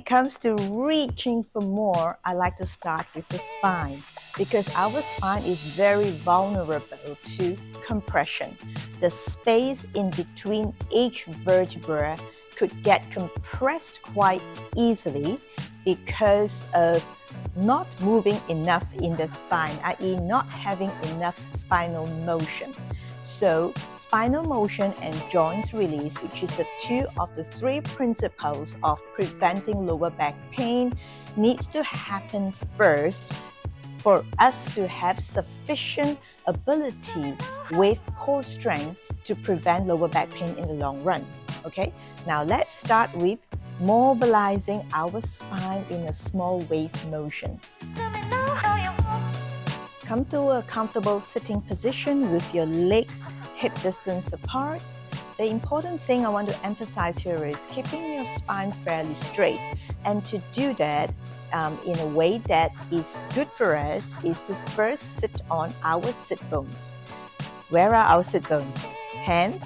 it comes to reaching for more, I like to start with the spine because our spine is very vulnerable to compression. The space in between each vertebra could get compressed quite easily because of not moving enough in the spine, i.e. not having enough spinal motion. So spinal motion and joints release, which is the two of the three principles of preventing lower back pain, needs to happen first for us to have sufficient ability with core strength to prevent lower back pain in the long run. Okay, now let's start with mobilizing our spine in a small wave motion. Come to a comfortable sitting position with your legs hip distance apart. The important thing I want to emphasize here is keeping your spine fairly straight. And to do that in a way that is good for us is to first sit on our sit bones. Where are our sit bones? Hands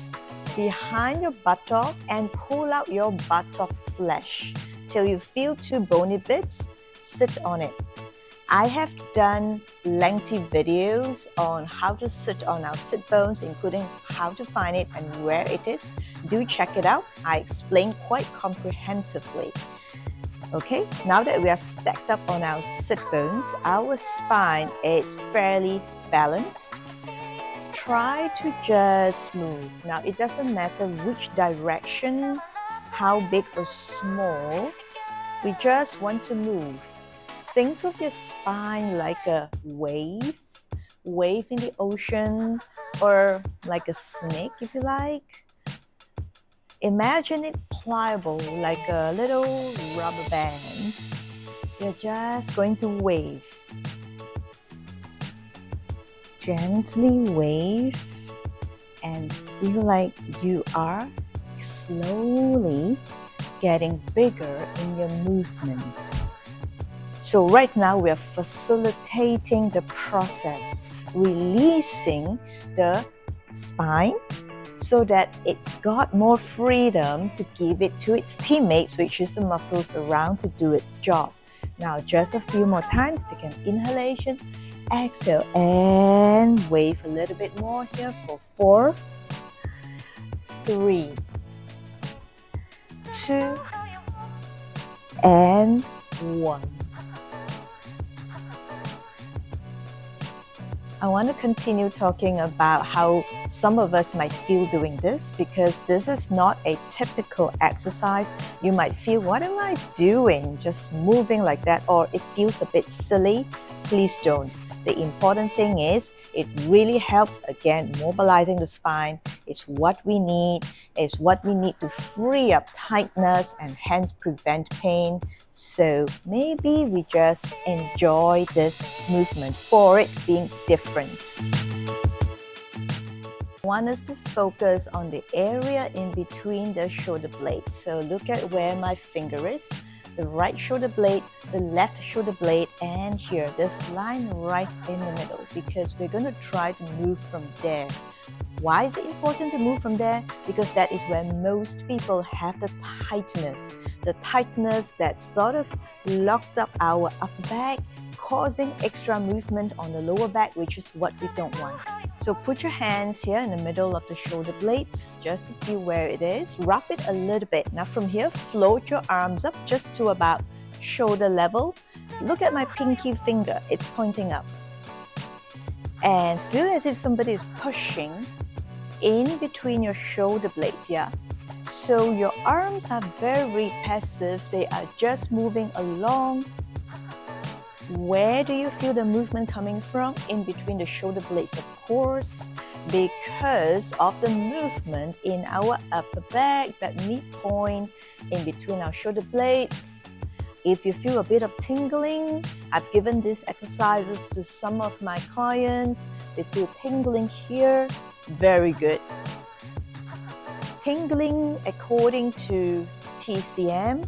behind your buttock and pull out your buttock flesh till you feel two bony bits. Sit on it. I have done lengthy videos on how to sit on our sit bones, including how to find it and where it is. Do check it out. I explain quite comprehensively. Okay, now that we are stacked up on our sit bones, our spine is fairly balanced. Try to just move. Now, it doesn't matter which direction, how big or small, we just want to move. Think of your spine like a wave in the ocean, or like a snake if you like. Imagine it pliable like a little rubber band. You're just going to wave. Gently wave and feel like you are slowly getting bigger in your movement. So right now we are facilitating the process, releasing the spine so that it's got more freedom to give it to its teammates, which is the muscles around, to do its job. Now just a few more times, take an inhalation, exhale, and wave a little bit more here for 4, 3, 2, and 1. I want to continue talking about how some of us might feel doing this, because this is not a typical exercise. You might feel, what am I doing? Just moving like that, or it feels a bit silly. Please don't. The important thing is it really helps, again, mobilizing the spine. It's what we need. It's what we need to free up tightness and hence prevent pain. So maybe we just enjoy this movement for it being different. I want us to focus on the area in between the shoulder blades. So look at where my finger is. The right shoulder blade, the left shoulder blade, and here, this line right in the middle, because we're going to try to move from there. Why is it important to move from there? Because that is where most people have the tightness that sort of locked up our upper back, causing extra movement on the lower back, which is what we don't want. So put your hands here in the middle of the shoulder blades, just to feel where it is. Rub it a little bit. Now from here, float your arms up just to about shoulder level. Look at my pinky finger, it's pointing up. And feel as if somebody is pushing in between your shoulder blades, yeah? So your arms are very passive, they are just moving along. Where do you feel the movement coming from? In between the shoulder blades, of course, because of the movement in our upper back, that midpoint in between our shoulder blades. If you feel a bit of tingling, I've given these exercises to some of my clients. They feel tingling here, very good. Tingling, according to TCM,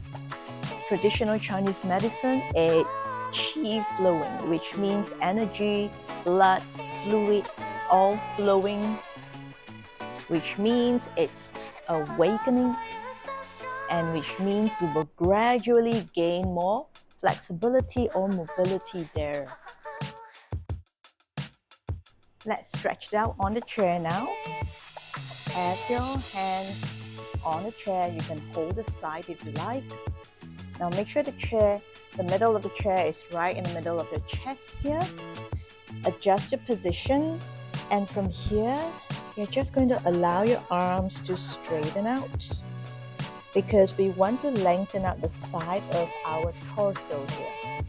traditional Chinese medicine, it's qi flowing, which means energy, blood, fluid, all flowing, which means it's awakening and which means we will gradually gain more flexibility or mobility there. Let's stretch out on the chair now. Have your hands on the chair. You can hold the side if you like. Now make sure the middle of the chair is right in the middle of your chest here. Adjust your position, and from here, you're just going to allow your arms to straighten out because we want to lengthen out the side of our torso here.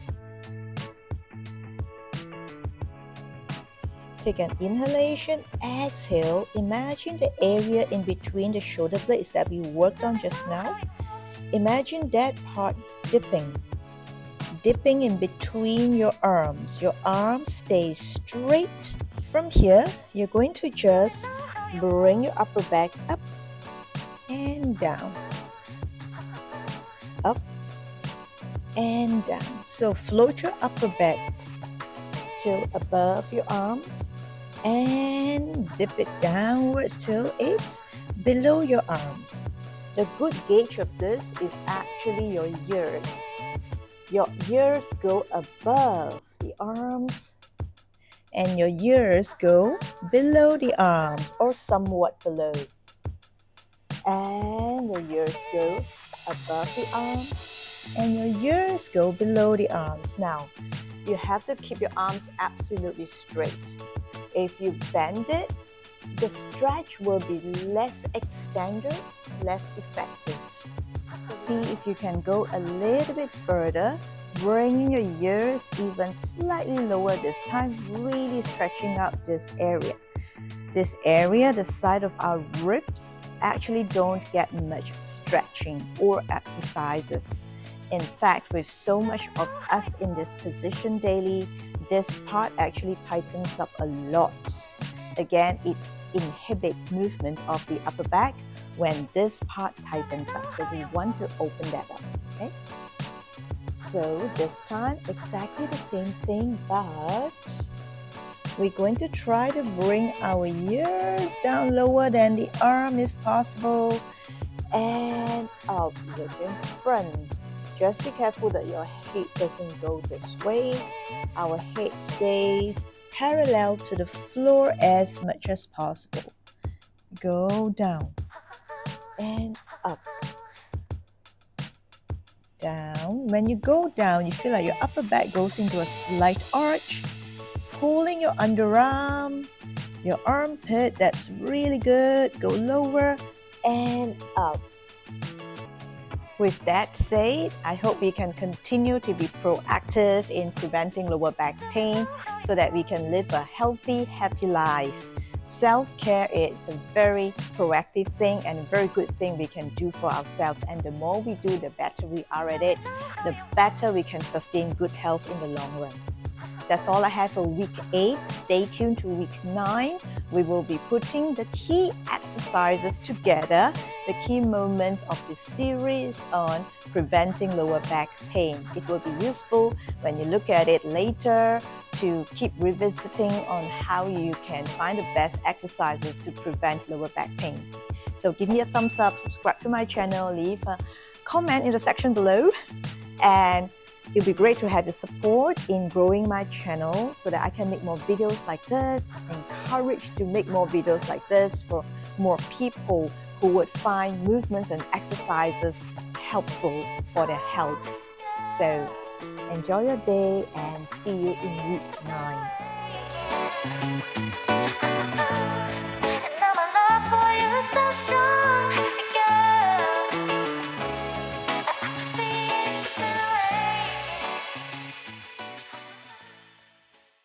Take an inhalation, exhale. Imagine the area in between the shoulder blades that we worked on just now. Imagine that part dipping in between your arms. Your arms stay straight. From here, you're going to just bring your upper back up and down. Up and down. So float your upper back till above your arms and dip it downwards till it's below your arms. The good gauge of this is actually your ears. Your ears go above the arms and your ears go below the arms or somewhat below. And your ears go above the arms and your ears go below the arms. Now, you have to keep your arms absolutely straight. If you bend it, the stretch will be less extended, less effective. See if you can go a little bit further, bringing your ears even slightly lower this time, really stretching out this area. This area, the side of our ribs, actually don't get much stretching or exercises. In fact, with so much of us in this position daily, this part actually tightens up a lot. Again, it inhibits movement of the upper back when this part tightens up. So we want to open that up, okay? So this time, exactly the same thing, but we're going to try to bring our ears down lower than the arm if possible, and up, look in front. Just be careful that your head doesn't go this way. Our head stays parallel to the floor as much as possible. Go down and up. Down. When you go down, you feel like your upper back goes into a slight arch, pulling your underarm, your armpit. That's really good. Go lower and up. With that said, I hope we can continue to be proactive in preventing lower back pain so that we can live a healthy, happy life. Self-care is a very proactive thing and a very good thing we can do for ourselves. And the more we do, the better we are at it. The better we can sustain good health in the long run. That's all I have for week 8. Stay tuned to week 9. We will be putting the key exercises together, the key moments of this series on preventing lower back pain. It will be useful when you look at it later to keep revisiting on how you can find the best exercises to prevent lower back pain. So give me a thumbs up, subscribe to my channel, leave a comment in the section below, and it'll be great to have your support in growing my channel so that I can make more videos like this, encouraged to make more videos like this for more people who would find movements and exercises helpful for their health. So enjoy your day and see you in week 9. And now my love for you is so strong.